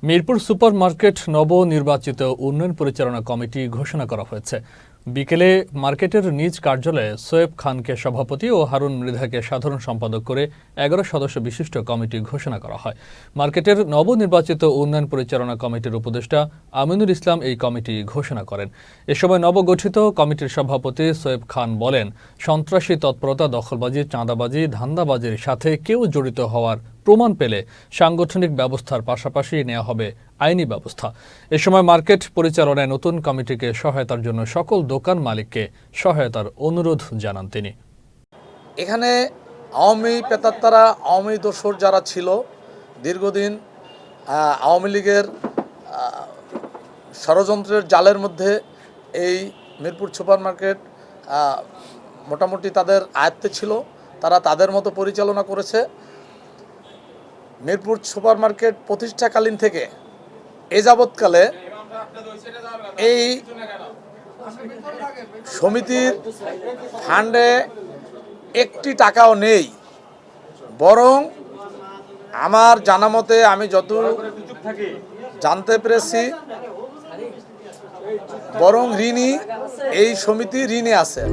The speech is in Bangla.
মিরপুর সুপার মার্কেট নবনির্বাচিত উন্নয়ন পরিচালনা কমিটি ঘোষণা করা হয়েছে। বিকেলে মার্কেটের নিজ কার্যালয়ে সোয়েব খানকে সভাপতি ও হারুন মৃধাকে সাধারণ সম্পাদক করে ১১ সদস্য বিশিষ্ট কমিটি ঘোষণা করা হয়। মার্কেটের নবনির্বাচিত উন্নয়ন পরিচালনা কমিটির উপদেষ্টা আমিনুল ইসলাম এই কমিটি ঘোষণা করেন। এ সময় নবগঠিত কমিটির সভাপতি সোয়েব খান বলেন, সন্ত্রাসী তৎপরতা, দখলবাজি, চাঁদাবাজি, ধান্দাবাজির সাথে কেউ জড়িত হওয়ার প্রমাণ পেলে সাংগঠনিক ব্যবস্থার পাশাপাশি নেওয়া হবে আইনি ব্যবস্থা। এ সময় মার্কেট পরিচালনায় নতুন কমিটিকে সহায়তার জন্য সকল দোকান মালিককে সহায়তার অনুরোধ জানান তিনি। এখানে আওয়ামী পেতাত্তারা, আওয়ামী দোসর যারা ছিল, দীর্ঘদিন আওয়ামী লীগের ষড়যন্ত্রের জালের মধ্যে এই মিরপুর সুপার মার্কেট মোটামুটি তাদের আয়ত্তে ছিল, তারা তাদের মতো পরিচালনা করেছে। মিরপুর সুপার মার্কেট প্রতিষ্ঠাকালীন থেকে এ যাবৎকালে এই সমিতির ফান্ডে একটি টাকাও নেই, বরং আমার জানা মতে, আমি যত জানতে পেরেছি, বরং ঋণী এই সমিতি ঋণে আছে।